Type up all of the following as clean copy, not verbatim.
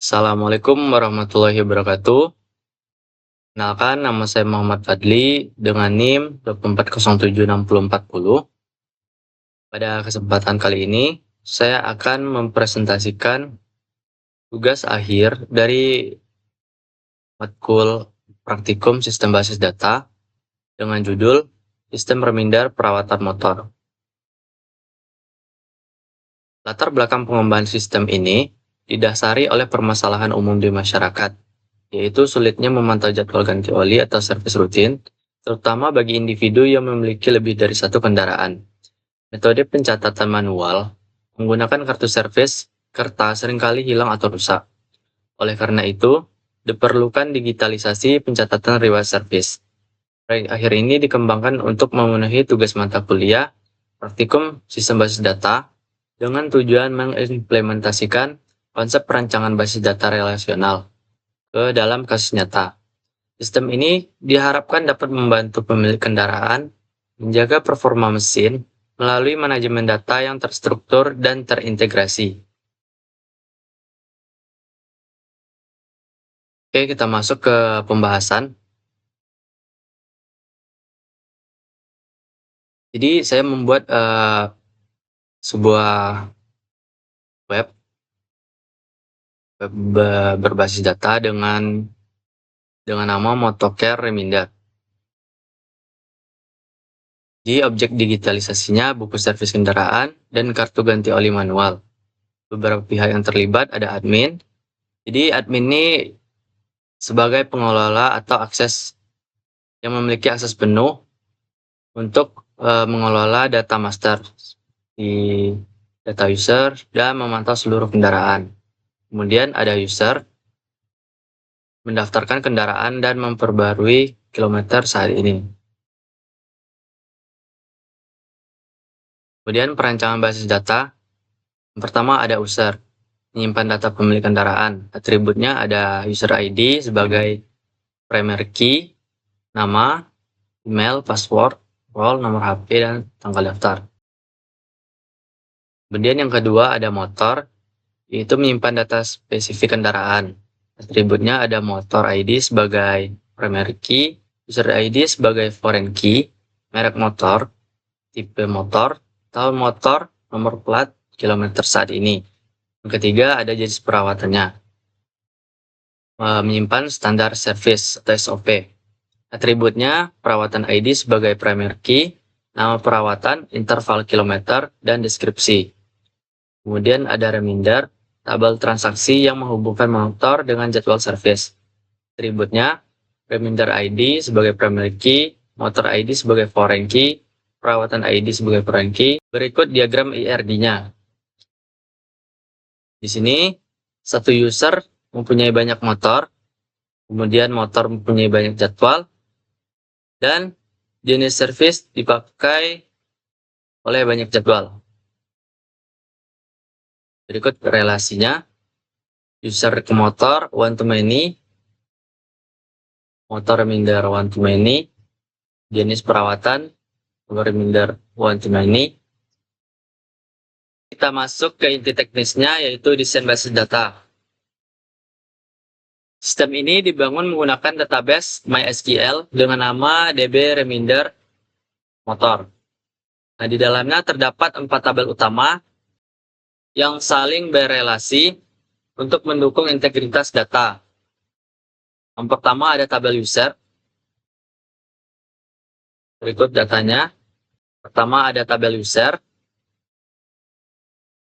Assalamualaikum warahmatullahi wabarakatuh. Kenalkan, nama saya Muhammad Fadli dengan NIM 2407640. Pada kesempatan kali ini, saya akan mempresentasikan tugas akhir dari matkul praktikum sistem basis data dengan judul Sistem Reminder Perawatan Motor. Latar belakang pengembangan sistem ini didasari oleh permasalahan umum di masyarakat, yaitu sulitnya memantau jadwal ganti oli atau servis rutin, terutama bagi individu yang memiliki lebih dari satu kendaraan. Metode pencatatan manual menggunakan kartu servis kertas seringkali hilang atau rusak. Oleh karena itu, diperlukan digitalisasi pencatatan riwayat servis. Proyek akhir ini dikembangkan untuk memenuhi tugas mata kuliah praktikum sistem basis data dengan tujuan mengimplementasikan konsep perancangan basis data relasional ke dalam kasus nyata. Sistem ini diharapkan dapat membantu pemilik kendaraan menjaga performa mesin melalui manajemen data yang terstruktur dan terintegrasi. Oke, kita masuk ke pembahasan. Jadi saya membuat sebuah web berbasis data dengan nama Motocare Reminder. Di objek digitalisasinya buku servis kendaraan dan kartu ganti oli manual. Beberapa pihak yang terlibat ada admin. Jadi admin ini sebagai pengelola atau yang memiliki akses penuh untuk mengelola data master di data user dan memantau seluruh kendaraan. Kemudian ada user, mendaftarkan kendaraan dan memperbarui kilometer saat ini. Kemudian perancangan basis data. Yang pertama ada user, menyimpan data pemilik kendaraan. Atributnya ada user ID sebagai primary key, nama, email, password, role, nomor HP, dan tanggal daftar. Kemudian yang kedua ada motor, yaitu menyimpan data spesifik kendaraan. Atributnya ada motor ID sebagai primary key, user ID sebagai foreign key, merek motor, tipe motor, tahun motor, nomor plat, kilometer saat ini. Yang ketiga ada jenis perawatannya, menyimpan standar service atau SOP. Atributnya perawatan ID sebagai primary key, nama perawatan, interval kilometer, dan deskripsi. Kemudian ada reminder, tabel transaksi yang menghubungkan motor dengan jadwal servis. Atributnya reminder ID sebagai primary key, motor ID sebagai foreign key, perawatan ID sebagai foreign key. Berikut diagram IRD-nya. Di sini satu user mempunyai banyak motor, kemudian motor mempunyai banyak jadwal, dan jenis servis dipakai oleh banyak jadwal. Berikut relasinya, user ke motor one to many, motor reminder one to many, jenis perawatan reminder one to many. Kita masuk ke inti teknisnya, yaitu desain basis data. Sistem ini dibangun menggunakan database MySQL dengan nama DB Reminder Motor. Nah, di dalamnya terdapat 4 tabel utama yang saling berelasi untuk mendukung integritas data. Yang pertama ada tabel user. Berikut datanya. Pertama ada tabel user.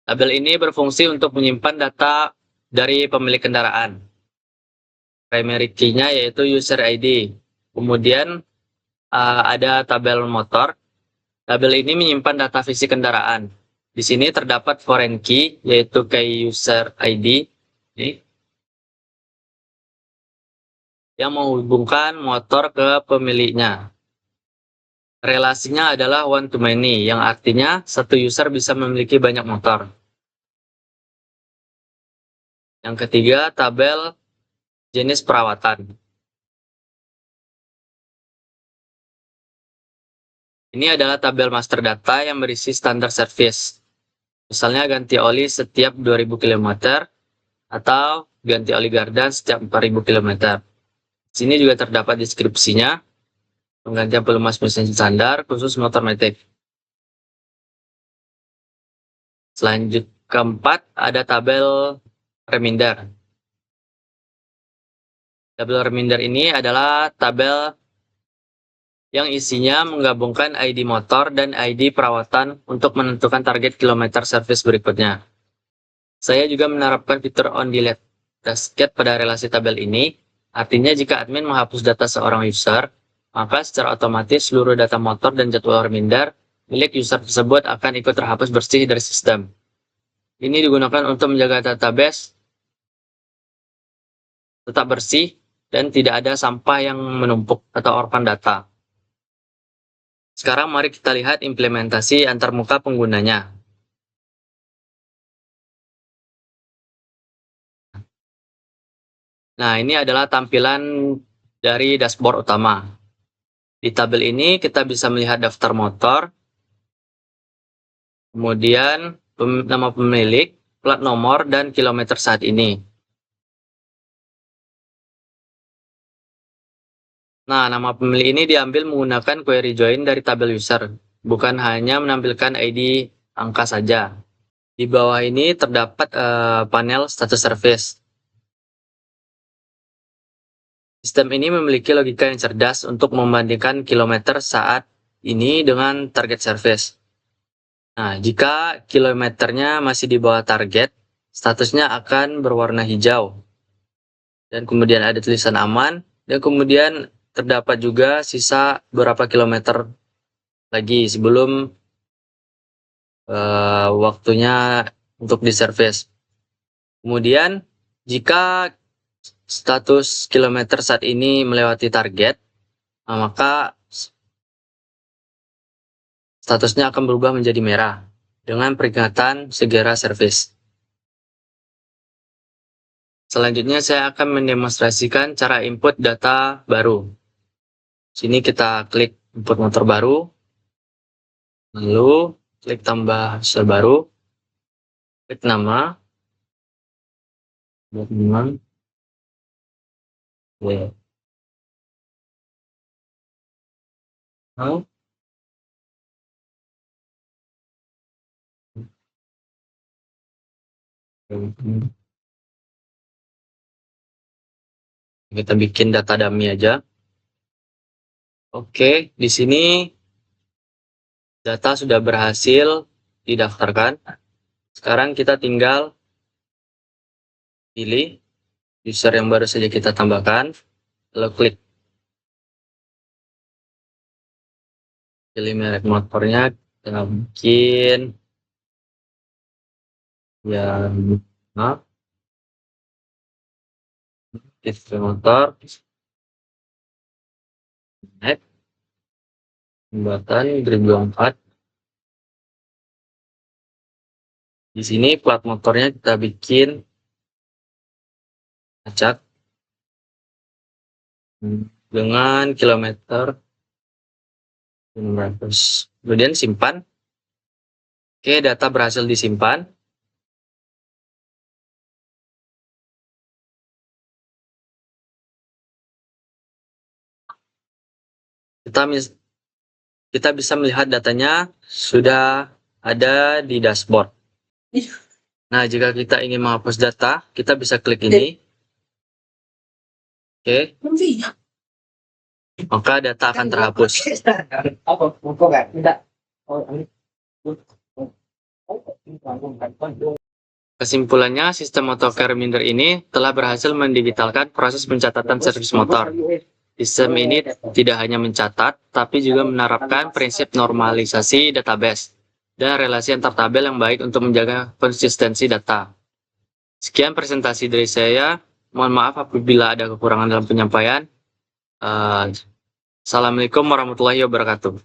Tabel ini berfungsi untuk menyimpan data dari pemilik kendaraan. Primary key-nya yaitu user ID. Kemudian ada tabel motor. Tabel ini menyimpan data fisik kendaraan. Di sini terdapat foreign key, yaitu key user ID, yang menghubungkan motor ke pemiliknya. Relasinya adalah one to many, yang artinya satu user bisa memiliki banyak motor. Yang ketiga, tabel jenis perawatan. Ini adalah tabel master data yang berisi standar service. Misalnya ganti oli setiap 2000 km atau ganti oli gardan setiap 4.000 km. Di sini juga terdapat deskripsinya, penggantian pelumas mesin standar khusus motor matic. Selanjut keempat, ada tabel reminder. Tabel reminder ini adalah tabel yang isinya menggabungkan ID motor dan ID perawatan untuk menentukan target kilometer servis berikutnya. Saya juga menerapkan fitur on delete tasket pada relasi tabel ini, artinya jika admin menghapus data seorang user, maka secara otomatis seluruh data motor dan jadwal reminder milik user tersebut akan ikut terhapus bersih dari sistem. Ini digunakan untuk menjaga database tetap bersih dan tidak ada sampah yang menumpuk atau orphan data. Sekarang mari kita lihat implementasi antarmuka penggunanya. Nah, ini adalah tampilan dari dashboard utama. Di tabel ini kita bisa melihat daftar motor, kemudian nama pemilik, plat nomor, dan kilometer saat ini. Nah, nama pemilik ini diambil menggunakan query join dari tabel user, bukan hanya menampilkan ID angka saja. Di bawah ini terdapat panel status service. Sistem ini memiliki logika yang cerdas untuk membandingkan kilometer saat ini dengan target service. Nah, jika kilometernya masih di bawah target, statusnya akan berwarna hijau. Dan kemudian ada tulisan aman, dan kemudian terdapat juga sisa beberapa kilometer lagi sebelum waktunya untuk diservis. Kemudian jika status kilometer saat ini melewati target, maka statusnya akan berubah menjadi merah dengan peringatan segera servis. Selanjutnya saya akan mendemonstrasikan cara input data baru. Sini kita klik input motor baru, lalu klik tambah user baru, klik nama, ya. Kita bikin data dummy aja. Oke, di sini data sudah berhasil didaftarkan. Sekarang kita tinggal pilih user yang baru saja kita tambahkan, lalu klik pilih merek motornya, kita bikin yang tipe motor, next, jembatan 2024. Di sini plat motornya kita bikin acak dengan kilometer 500. Kemudian simpan. Oke, data berhasil disimpan. Kita bisa melihat datanya sudah ada di dashboard. Nah, jika kita ingin menghapus data, kita bisa klik ini. Oke. Maka data akan terhapus. Kesimpulannya, sistem AutoCare Reminder ini telah berhasil mendigitalkan proses pencatatan servis motor. Sistem ini tidak hanya mencatat, tapi juga menerapkan prinsip normalisasi database dan relasi antar tabel yang baik untuk menjaga konsistensi data. Sekian presentasi dari saya. Mohon maaf apabila ada kekurangan dalam penyampaian. Assalamualaikum warahmatullahi wabarakatuh.